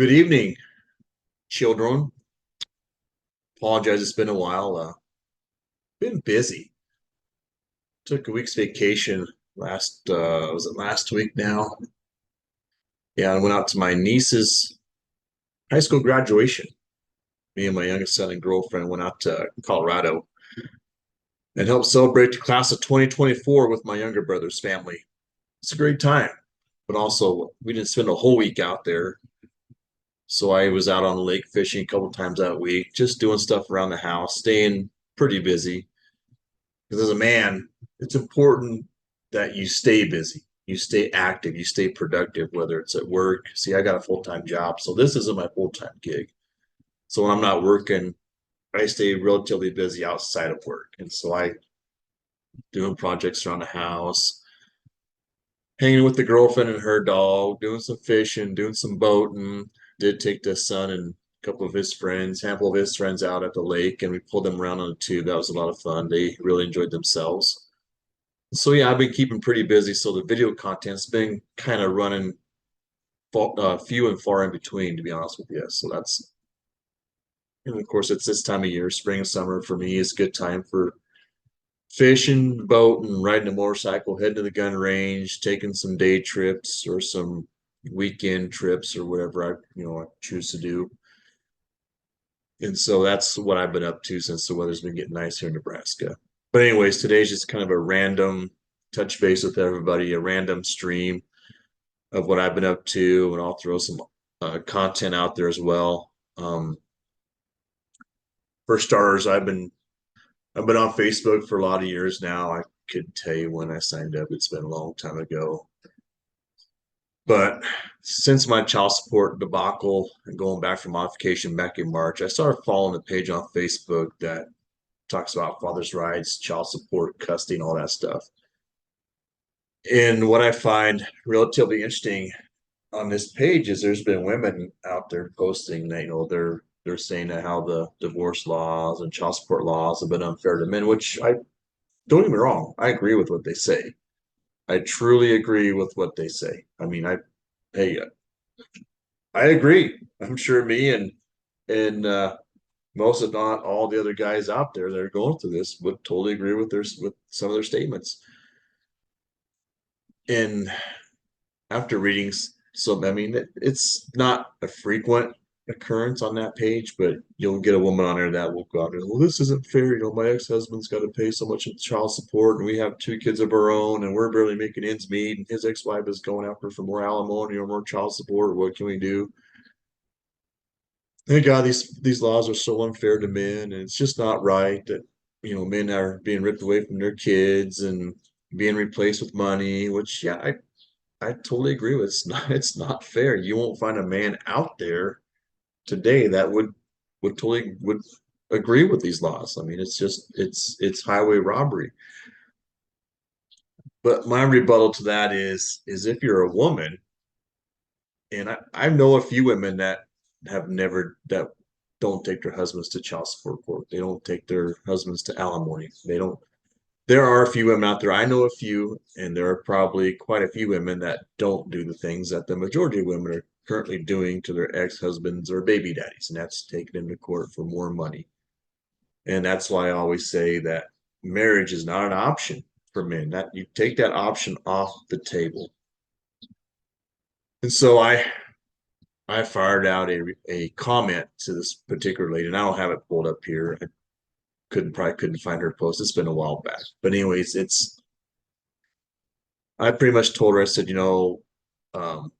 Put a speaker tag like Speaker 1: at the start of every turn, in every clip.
Speaker 1: Good evening, children. Apologize, it's been a while. Been busy. Took a week's vacation was it last week now? Yeah, I went out to my niece's high school graduation. Me and my youngest son and girlfriend went out to Colorado and helped celebrate the class of 2024 with my younger brother's family. It's a great time, but also we didn't spend a whole week out there. So I was out on the lake fishing a couple times that week, just doing stuff around the house, staying pretty busy. Because as a man, it's important that you stay busy, you stay active, you stay productive, whether it's at work. See, I got a full-time job, so this isn't my full-time gig. So when I'm not working, I stay relatively busy outside of work. And so I doing projects around the house, hanging with the girlfriend and her dog, doing some fishing, doing some boating. Did take the son and a couple of his friends, handful of his friends out at the lake, and we pulled them around on a tube. That was a lot of fun. They really enjoyed themselves. So yeah, I've been keeping pretty busy. So the video content's been kind of running few and far in between, to be honest with you. So that's, and of course, it's this time of year, spring and summer for me is a good time for fishing, boating, riding a motorcycle, heading to the gun range, taking some day trips or some weekend trips or whatever I choose to do. And so that's what I've been up to since the weather's been getting nice here in Nebraska. But anyways, today's just kind of a random touch base with everybody, a random stream of what I've been up to, and I'll throw some content out there as well. For starters, I've been on Facebook for a lot of years now. I could tell you when I signed up. It's been a long time ago. But since my child support debacle and going back for modification back in March, I started following a page on Facebook that talks about fathers' rights, child support, custody, and all that stuff. And what I find relatively interesting on this page is there's been women out there posting that they're saying that how the divorce laws and child support laws have been unfair to men, which I don't get me wrong, I agree with what they say. I truly agree with what they say. I mean, hey, I agree. I'm sure me and most, if not all, the other guys out there that are going through this would totally agree with with some of their statements. And after reading some, I mean, it's not a frequent occurrence on that page, but you'll get a woman on there that will go out and, well, this isn't fair. My ex-husband's got to pay so much of child support, and we have two kids of our own, and we're barely making ends meet, and his ex-wife is going after for more alimony or more child support. What can we do? Thank God these laws are so unfair to men, and it's just not right that men are being ripped away from their kids and being replaced with money. Which, yeah, I totally agree with. It's not fair. You won't find a man out there today that would agree with these laws. I mean, it's highway robbery. But my rebuttal to that is if you're a woman, and I know a few women that have never that don't take their husbands to child support court. They don't take their husbands to alimony. They don't. There are a few women out there. I know a few, and there are probably quite a few women that don't do the things that the majority of women are currently doing to their ex-husbands or baby daddies, and that's taking them to court for more money. And that's why I always say that marriage is not an option for men. That you take that option off the table. And so I fired out a comment to this particular lady, and I don't have it pulled up here. I probably couldn't find her post. It's been a while back. But anyways, I pretty much told her, I said, um,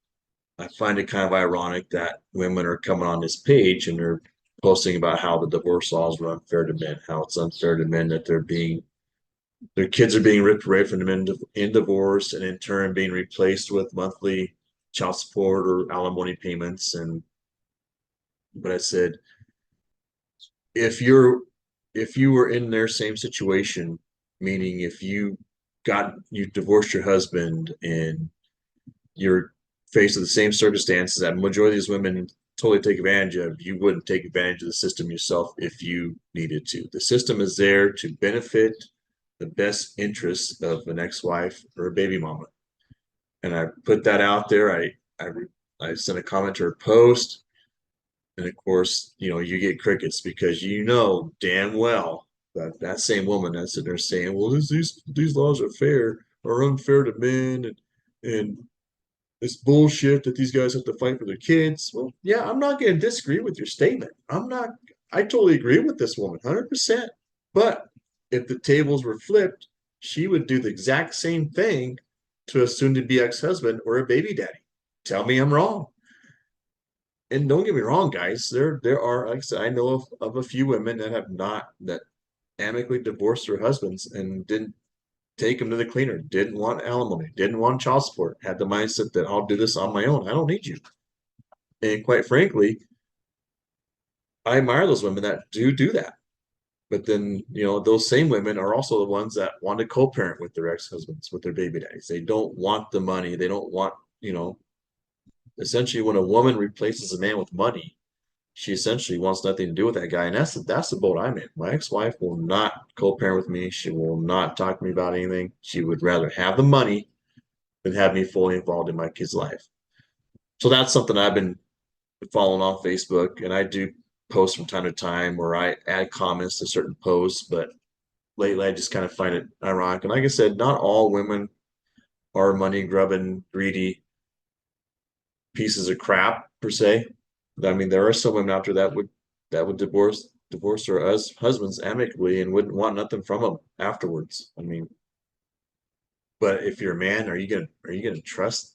Speaker 1: I find it kind of ironic that women are coming on this page and they're posting about how the divorce laws are unfair to men, how it's unfair to men that their kids are being ripped away from them in divorce and in turn being replaced with monthly child support or alimony payments. But I said, if you're if you were in their same situation, meaning if you divorced your husband and you're faced with the same circumstances that majority of these women totally take advantage of, you wouldn't take advantage of the system yourself if you needed to. The system is there to benefit the best interests of an ex-wife or a baby mama. And I put that out there. I sent a comment to her post. And of course, you get crickets because you know damn well that that same woman that's sitting there saying, "Well, these laws are fair or unfair to men, and it's bullshit that these guys have to fight for their kids." Well, yeah, I'm not going to disagree with your statement. I'm not. I totally agree with this woman, 100%. But if the tables were flipped, she would do the exact same thing to a soon-to-be ex-husband or a baby daddy. Tell me I'm wrong. And don't get me wrong, guys. There are, like I said, I know of a few women that have not that amicably divorced their husbands and didn't take them to the cleaner, didn't want alimony, didn't want child support, had the mindset that I'll do this on my own. I don't need you. And quite frankly, I admire those women that do that. But then, those same women are also the ones that want to co-parent with their ex-husbands, with their baby daddies. They don't want the money. They don't want, essentially when a woman replaces a man with money, she essentially wants nothing to do with that guy. And that's the boat I'm in. My ex-wife will not co-parent with me. She will not talk to me about anything. She would rather have the money than have me fully involved in my kid's life. So that's something I've been following on Facebook, and I do post from time to time where I add comments to certain posts, but lately I just kind of find it ironic. And like I said, not all women are money grubbing, greedy pieces of crap per se. I mean, there are some women out there that would divorce their husbands amicably and wouldn't want nothing from them afterwards. I mean, but if you're a man, are you gonna trust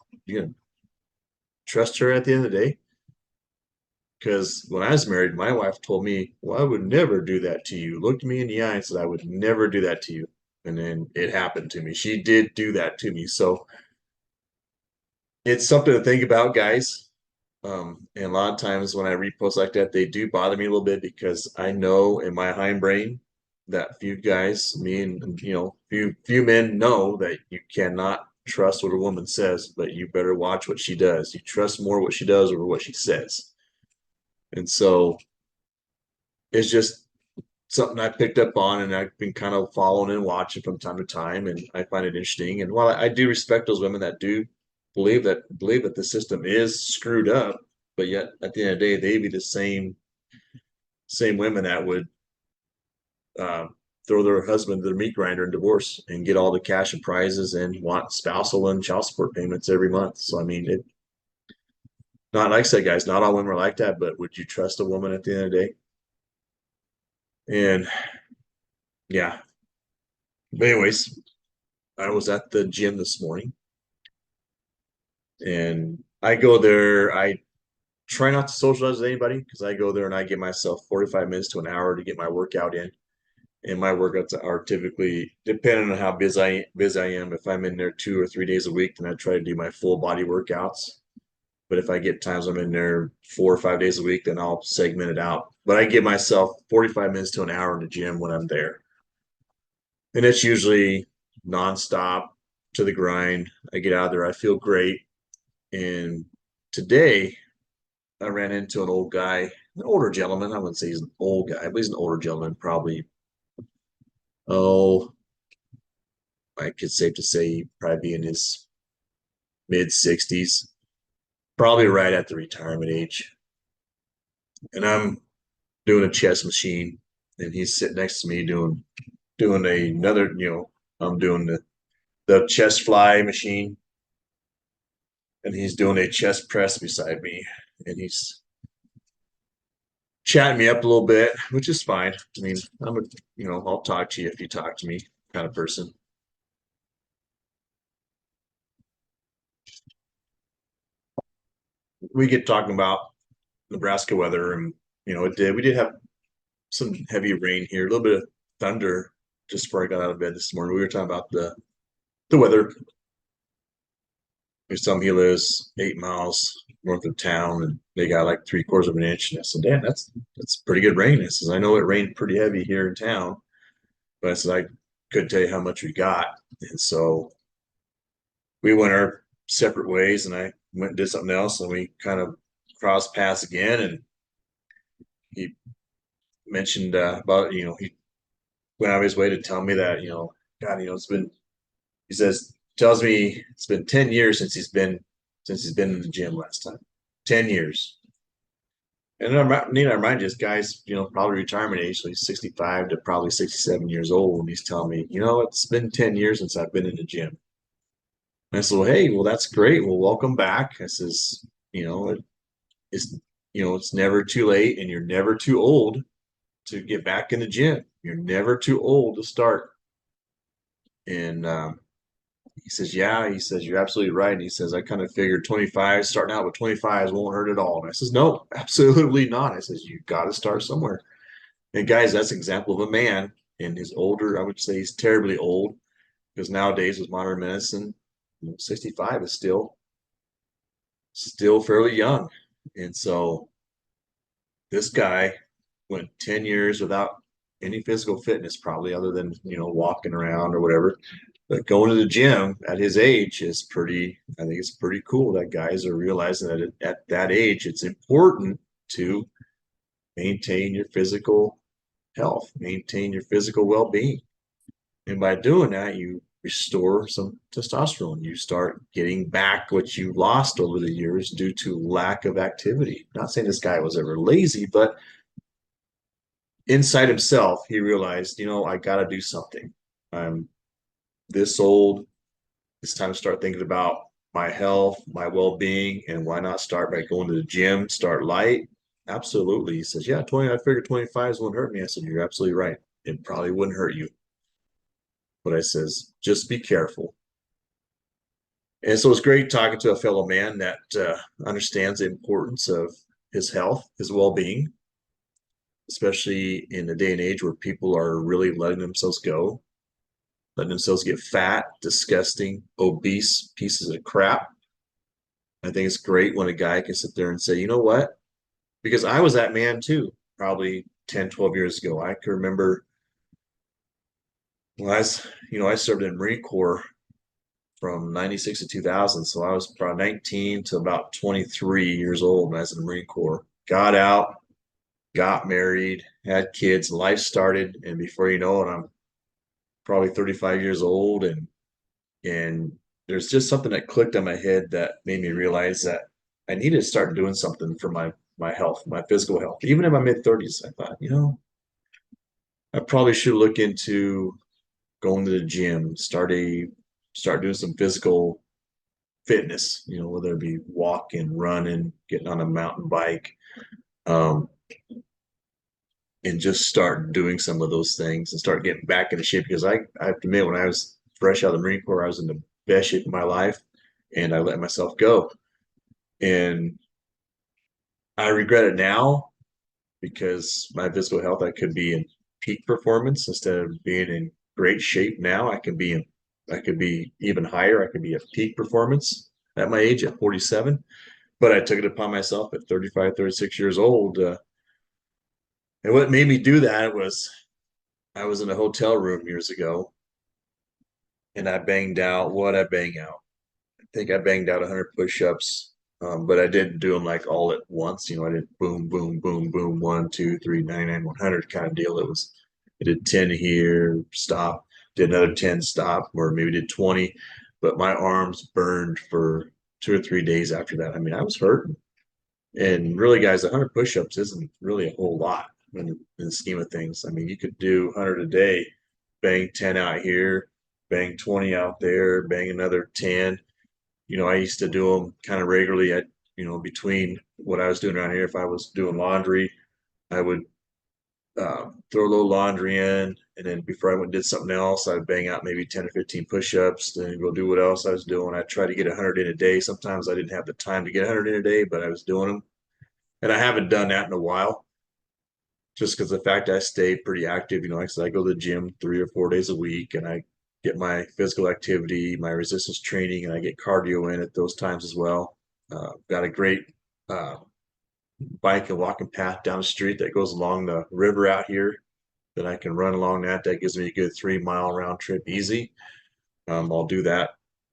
Speaker 1: her at the end of the day? Because when I was married, my wife told me, "Well, I would never do that to you." Looked me in the eye and said, "I would never do that to you." And then it happened to me. She did do that to me. So it's something to think about, guys. And a lot of times when I read posts like that, they do bother me a little bit because I know in my hindbrain that few guys, me and few men know that you cannot trust what a woman says, but you better watch what she does. You trust more what she does over what she says. And so it's just something I picked up on and I've been kind of following and watching from time to time, and I find it interesting. And while I do respect those women that do believe that the system is screwed up, but yet at the end of the day, they be the same women that would uh, throw their husband to the meat grinder and divorce and get all the cash and prizes and want spousal and child support payments every month. So I mean, it not like I said, guys, not all women are like that, but would you trust a woman at the end of the day? And yeah. But anyways, I was at the gym this morning and I go there. I try not to socialize with anybody because I go there and I give myself 45 minutes to an hour to get my workout in. And my workouts are typically depending on how busy I am. If I'm in there 2 or 3 days a week, then I try to do my full body workouts. But if I get times I'm in there 4 or 5 days a week, then I'll segment it out. But I give myself 45 minutes to an hour in the gym when I'm there. And it's usually nonstop to the grind. I get out there, I feel great. And today I ran into an old guy, an older gentleman. I wouldn't say he's an old guy, but he's an older gentleman, probably, oh, I could safe to say he'd probably be in his mid 60s, probably right at the retirement age. And I'm doing a chest machine, and he's sitting next to me doing another, I'm doing the chest fly machine, and he's doing a chest press beside me, and he's chatting me up a little bit, which is fine. I mean, I'll talk to you if you talk to me kind of person. We get talking about Nebraska weather, and we did have some heavy rain here, a little bit of thunder just before I got out of bed this morning. We were talking about the weather. There's some he lives 8 miles north of town, and they got like 3/4 of an inch. And I said, "Damn, that's pretty good rain." I says, "I know it rained pretty heavy here in town, but I said I couldn't tell you how much we got." And so we went our separate ways, and I went and did something else, and we kind of crossed paths again. And he mentioned about he went out of his way to tell me that God, it's been. He says tells me it's been 10 years since he's been in the gym last time. 10 years. And I remind you, this guy's, probably retirement age, so he's 65 to probably 67 years old. And he's telling me, it's been 10 years since I've been in the gym. And I said, well, hey, well, that's great. Well, welcome back. I says, you know, it, it's, it's never too late and you're never too old to get back in the gym. You're never too old to start. And he says, yeah, he says, you're absolutely right. And he says, I kind of figured 25, starting out with 25s won't hurt at all. And I says, no, absolutely not. I says, you got to start somewhere. And guys, that's an example of a man in his older, I would say he's terribly old because nowadays with modern medicine, 65 is still fairly young. And so this guy went 10 years without any physical fitness, probably other than, walking around or whatever. But going to the gym at his age is I think it's pretty cool that guys are realizing that at that age, it's important to maintain your physical health, maintain your physical well being. And by doing that, you restore some testosterone. You start getting back what you lost over the years due to lack of activity. Not saying this guy was ever lazy, but inside himself, he realized, I got to do something. I'm this old. It's time to start thinking about my health, my well being, and why not start by going to the gym, start light? Absolutely. He says, yeah, 20, I figured 25s wouldn't hurt me. I said, you're absolutely right. It probably wouldn't hurt you. But I says, just be careful. And so it's great talking to a fellow man that understands the importance of his health, his well being, especially in the day and age where people are really letting themselves go, letting themselves get fat, disgusting, obese pieces of crap. I think it's great when a guy can sit there and say, you know what? Because I was that man too, probably 10, 12 years ago. I can remember when I served in the Marine Corps from 96 to 2000. So I was probably 19 to about 23 years old when I was in the Marine Corps. Got out, got married, had kids, life started. And before you know it, I'm probably 35 years old. And there's just something that clicked on my head that made me realize that I needed to start doing something for my health, my physical health. Even in my mid 30s, I thought, I probably should look into going to the gym, start doing some physical fitness, whether it be walking, running, getting on a mountain bike, um, and just start doing some of those things and start getting back into shape. Because I have to admit, when I was fresh out of the Marine Corps, I was in the best shape of my life and I let myself go. And I regret it now because my physical health, I could be in peak performance instead of being in great shape now. I could be even higher. I could be at peak performance at my age at 47. But I took it upon myself at 35, 36 years old. And what made me do that was I was in a hotel room years ago and I banged out what I bang out. I think I banged out 100 push-ups, but I didn't do them like all at once. I did boom, boom, boom, boom, 1, 2, 3, 99, 100 kind of deal. I did 10 here, stop, did another 10, stop, or maybe did 20. But my arms burned for 2 or 3 days after that. I mean, I was hurting. And really, guys, 100 push-ups isn't really a whole lot in the scheme of things. I mean, you could do 100 a day, bang 10 out here, bang 20 out there, bang another 10. I used to do them kind of regularly at, between what I was doing around here. If I was doing laundry, I would throw a little laundry in. And then before I went and did something else, I'd bang out maybe 10 or 15 push-ups, then go do what else I was doing. I tried to get 100 in a day. Sometimes I didn't have the time to get 100 in a day, but I was doing them. And I haven't done that in a while just because the fact I stay pretty active. Like I said, I go to the gym 3 or 4 days a week and I get my physical activity, my resistance training, and I get cardio in at those times as well. Got a great uh, bike and walking path down the street that goes along the river out here that I can run along that. That gives me a good 3 mile round trip easy. I'll do that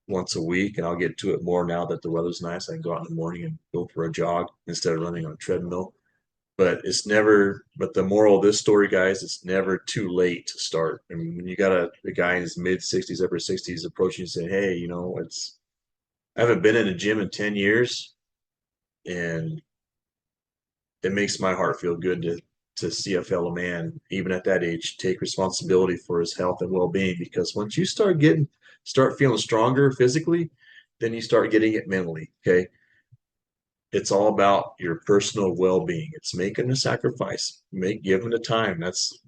Speaker 1: once a week and I'll get to it more now that the weather's nice. I can go out in the morning and go for a jog instead of running on a treadmill. But the moral of this story, guys, it's never too late to start. I mean, when you got a guy in his mid 60s, upper 60s approaching you saying, hey, I haven't been in a gym in 10 years and it makes my heart feel good to see a fellow man, even at that age, take responsibility for his health and well-being. Because once you start feeling stronger physically, then you start getting it mentally. Okay. It's all about your personal well-being. It's making a sacrifice, giving the time. That's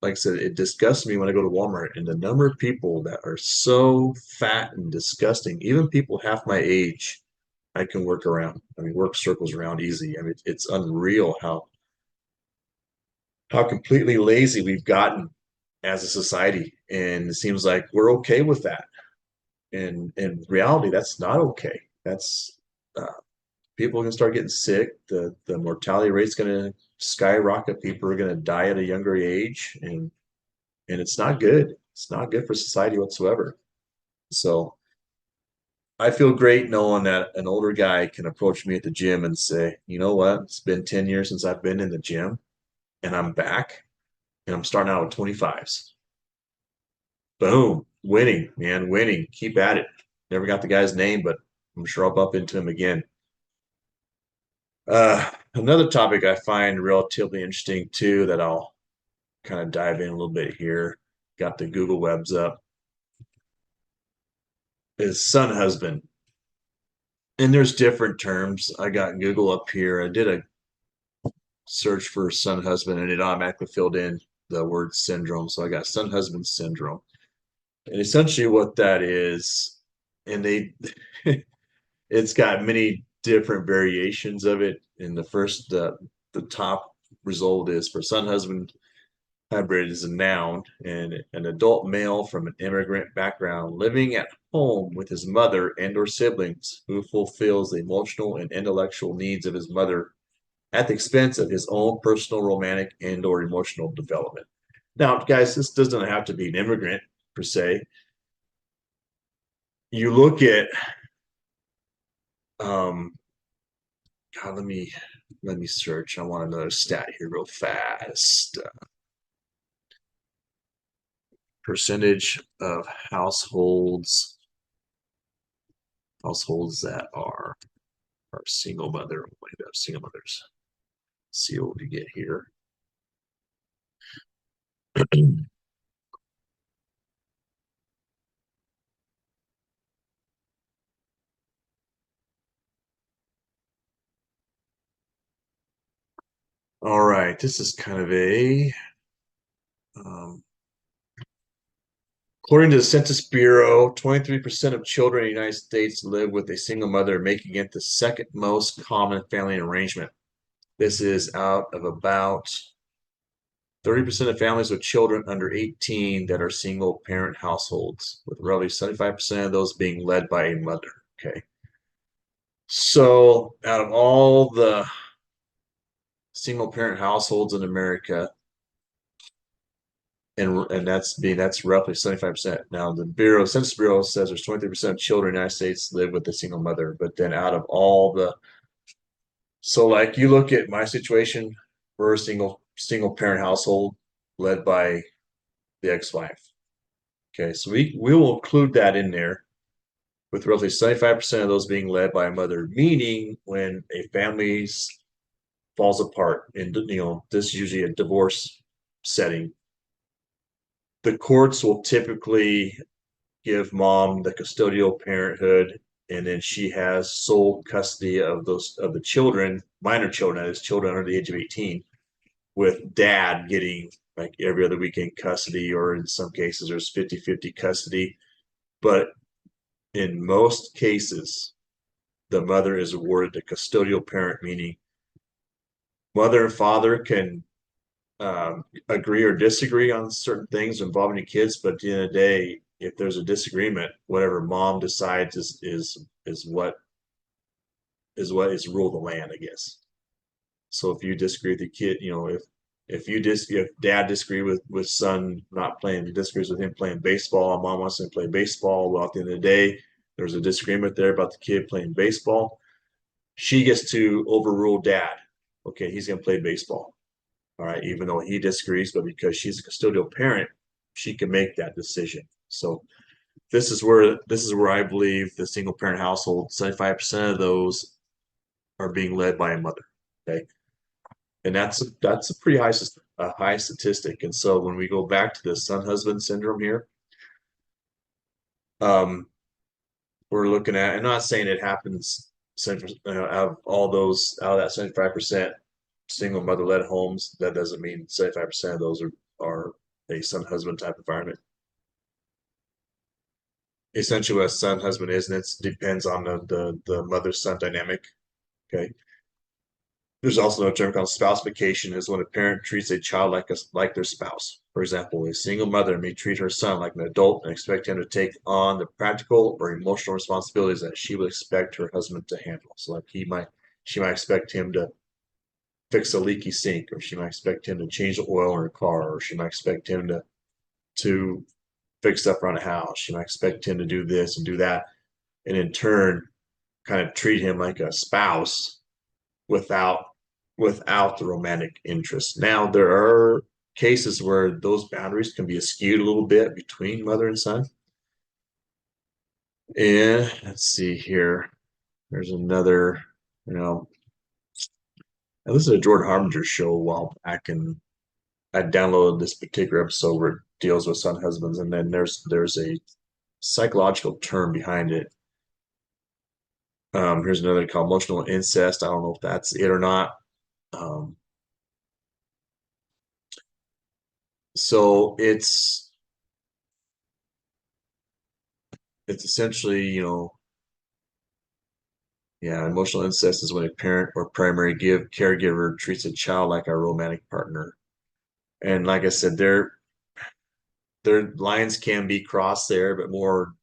Speaker 1: like I said, it disgusts me when I go to Walmart and the number of people that are so fat and disgusting, even people half my age, I can work around. I mean, work circles around easy. I mean, it's unreal how completely lazy we've gotten as a society. And it seems like we're okay with that. And in reality, that's not okay. That's uh, people are going to start getting sick. The mortality rate's going to skyrocket. People are going to die at a younger age, and it's not good. It's not good for society whatsoever. So I feel great knowing that an older guy can approach me at the gym and say, you know what? It's been 10 years since I've been in the gym and I'm back and I'm starting out with 25s. Boom, winning, man, winning. Keep at it. Never got the guy's name, but I'm sure I'll bump into him again. Another topic I find relatively interesting too that I'll kind of dive in a little bit here. Got the Google Webs up is son husband. And there's different terms. I got Google up here. I did a search for son husband and it automatically filled in the word syndrome. So I got son husband syndrome. And essentially what that is, and they it's got many different variations of it. And the top result is for son husband hybrid is a noun and an adult male from an immigrant background living at home with his mother and or siblings who fulfills the emotional and intellectual needs of his mother at the expense of his own personal romantic and or emotional development. Now, guys, this doesn't have to be an immigrant per se. You look at God, let me search. I want another stat here real fast. Percentage of households that are single mother. Single mothers. Let's see what we get here. All right, this is kind of um, according to the Census Bureau, 23% of children in the United States live with a single mother, making it the second most common family arrangement. This is out of about 30% of families with children under 18 that are single parent households, with roughly 75% of those being led by a mother. Okay. So out of all the single parent households in America, and that's roughly 75%. Now the Census Bureau says there's 23% of children in the United States live with a single mother, but then out of all the so like you look at my situation, we're a single parent household led by the ex-wife. Okay, so we will include that in there with roughly 75% of those being led by a mother, meaning when a family falls apart, and this is usually a divorce setting, the courts will typically give mom the custodial parenthood, and then she has sole custody of the children, minor children, that is children under the age of 18, with dad getting like every other weekend custody, or in some cases there's 50-50 custody. But in most cases, the mother is awarded the custodial parent, meaning mother and father can agree or disagree on certain things involving the kids, but at the end of the day, if there's a disagreement, whatever mom decides is rule of the land, I guess. So if you disagree with the kid, if dad disagree with son not playing, he disagrees with him playing baseball, mom wants him to play baseball. Well, at the end of the day, there's a disagreement there about the kid playing baseball. She gets to overrule dad. Okay, he's going to play baseball. All right, even though he disagrees, but because she's a custodial parent, she can make that decision. So this is where I believe the single parent household, 75% of those are being led by a mother. Okay. and that's a pretty high statistic. And so when we go back to the son husband syndrome here, um, we're looking at, and not saying it happens out of all those, out of that 75% single mother led homes, that doesn't mean 75% of those are a son husband type environment. Essentially, what a son husband is, and it depends on the mother son dynamic. Okay. There's also a term called spouseification, is when a parent treats a child like their spouse. For example, a single mother may treat her son like an adult and expect him to take on the practical or emotional responsibilities that she would expect her husband to handle. So, like she might expect him to fix a leaky sink, or she might expect him to change the oil in her car, or she might expect him to fix stuff around the house. She might expect him to do this and do that, and in turn, kind of treat him like a spouse without the romantic interest. Now, there are cases where those boundaries can be skewed a little bit between mother and son. And let's see here. There's another, you know, I listened to Jordan Harbinger show a while back, and I downloaded this particular episode where it deals with son husbands, and then there's a psychological term behind it. Here's another called emotional incest. I don't know if that's it or not. Um, so it's essentially, yeah, emotional incest is when a parent or primary caregiver treats a child like a romantic partner. And like I said, their lines can be crossed there, but more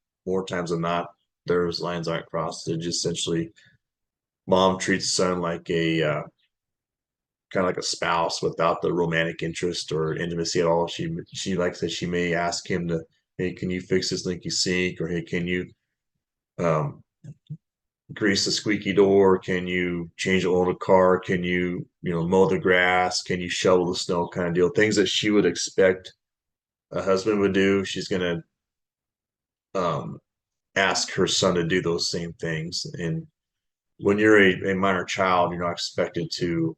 Speaker 1: times than not, those lines aren't crossed. They're just essentially mom treats son like a kind of like a spouse without the romantic interest or intimacy at all. She likes that she may ask him to, hey, can you fix this leaky sink, or hey, can you um, grease the squeaky door? Can you change the oil in the car? Can you mow the grass? Can you shovel the snow? Kind of deal. Things that she would expect a husband would do. She's gonna um, ask her son to do those same things. And when you're a minor child, you're not expected to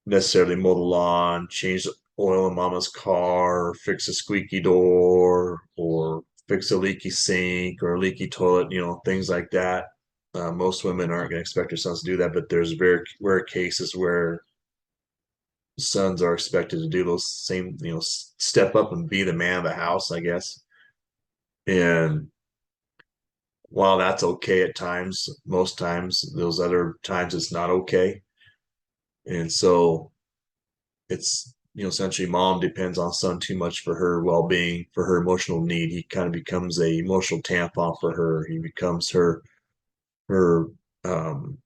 Speaker 1: necessarily mow the lawn, change the oil in mama's car, fix a squeaky door, or fix a leaky sink or a leaky toilet, things like that. Most women aren't going to expect their sons to do that, but there's very rare cases where sons are expected to do those same, step up and be the man of the house, I guess. And while that's okay at times, most times, those other times it's not okay. And so it's essentially mom depends on son too much for her well-being, for her emotional need. He kind of becomes a emotional tampon for her. He becomes her um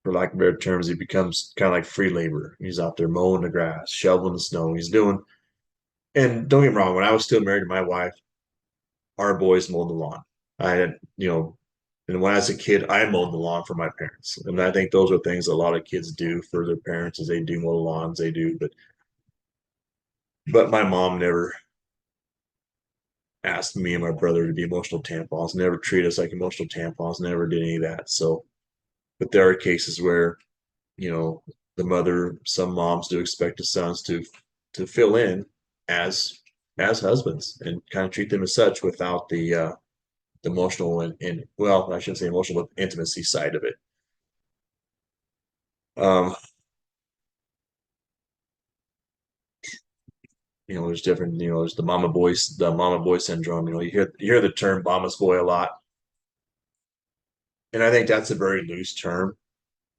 Speaker 1: for lack of better terms, he becomes kind of like free labor. He's out there mowing the grass, shoveling the snow. He's doing, and don't get me wrong, when I was still married to my wife, our boys mowed the lawn. I had, and when I was a kid, I mowed the lawn for my parents. And I think those are things a lot of kids do for their parents, is they do mow the lawns, they do, but my mom never asked me and my brother to be emotional tampons, never treat us like emotional tampons, never did any of that. So, but there are cases where, you know, some moms do expect the sons to fill in as husbands and kind of treat them as such without the emotional and well, I shouldn't say emotional, but intimacy side of it. Um, there's different, there's the mama boy syndrome. You hear the term mama's boy a lot. And I think that's a very loose term.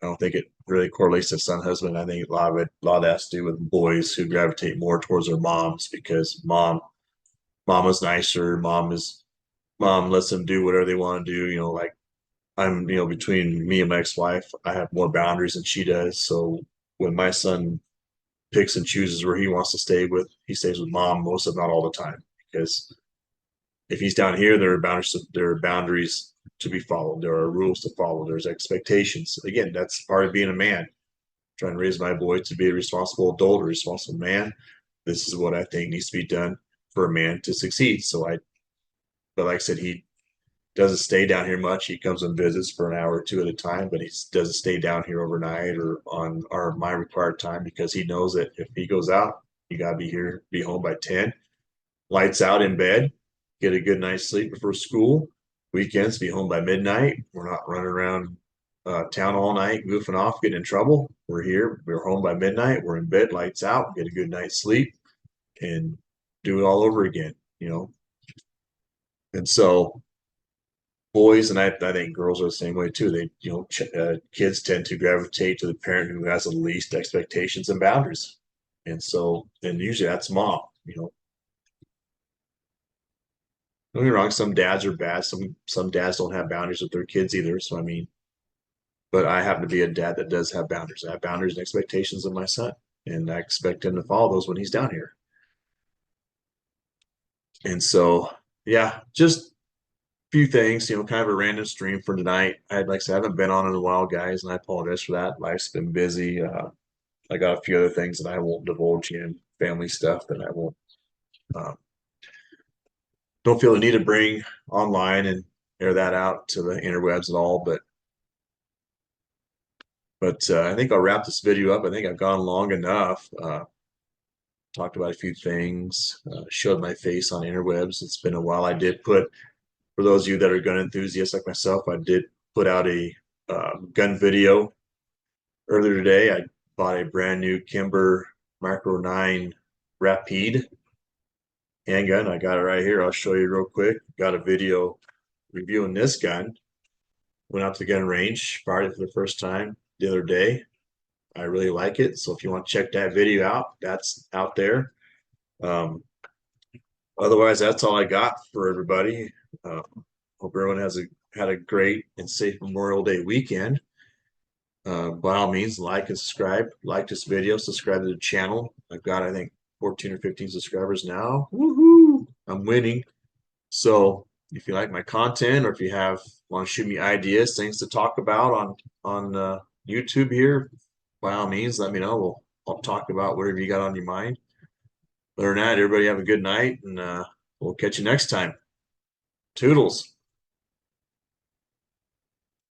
Speaker 1: I don't think it really correlates to son husband. I think a lot of that has to do with boys who gravitate more towards their moms because mom is nicer. Mom lets them do whatever they want to do. Like I'm, between me and my ex-wife, I have more boundaries than she does. So when my son picks and chooses where he wants to stay with, he stays with mom most of not all the time because if he's down here, there are boundaries to be followed. There are rules to follow. There's expectations. Again, that's part of being a man. Trying to raise my boy to be a responsible adult, a responsible man. This is what I think needs to be done for a man to succeed. But like I said, doesn't stay down here much. He comes and visits for an hour or two at a time, but he doesn't stay down here overnight or on my required time, because he knows that if he goes out, you gotta be here, be home by 10. Lights out in bed, get a good night's sleep before school. Weekends, be home by midnight. We're not running around town all night, goofing off, getting in trouble. We're here, we're home by midnight, we're in bed, lights out, get a good night's sleep, and do it all over again, you know. And so boys, and I think girls are the same way too. They, kids tend to gravitate to the parent who has the least expectations and boundaries. And so, and usually that's mom, you know. Don't get me wrong, some dads are bad. Some dads don't have boundaries with their kids either. So I mean, but I happen to be a dad that does have boundaries. I have boundaries and expectations of my son, and I expect him to follow those when he's down here. And so, yeah, just a few things, kind of a random stream for tonight. Like I said, I haven't been on in a while, guys, and I apologize for that. Life's been busy. I got a few other things that I won't divulge in, family stuff that I won't. Um, don't feel the need to bring online and air that out to the interwebs at all, but I think I'll wrap this video up. I think I've gone long enough. Talked about a few things, showed my face on interwebs. It's been a while. I did put, for those of you that are gun enthusiasts like myself, I did put out a gun video earlier today. I bought a brand new Kimber Micro 9 Rapide handgun. I got it right here. I'll show you real quick. Got a video reviewing this gun. Went out to the gun range, fired it for the first time the other day. I really like it. So if you want to check that video out, that's out there. Otherwise, that's all I got for everybody. Hope everyone had a great and safe Memorial Day weekend. By all means, like and subscribe. Like this video, subscribe to the channel. I've got, I think, 14 or 15 subscribers now. Woohoo! I'm winning. So if you like my content, or if you want to shoot me ideas, things to talk about on YouTube here, by all means, let me know. I'll talk about whatever you got on your mind. Other than that, everybody have a good night, and we'll catch you next time. Toodles.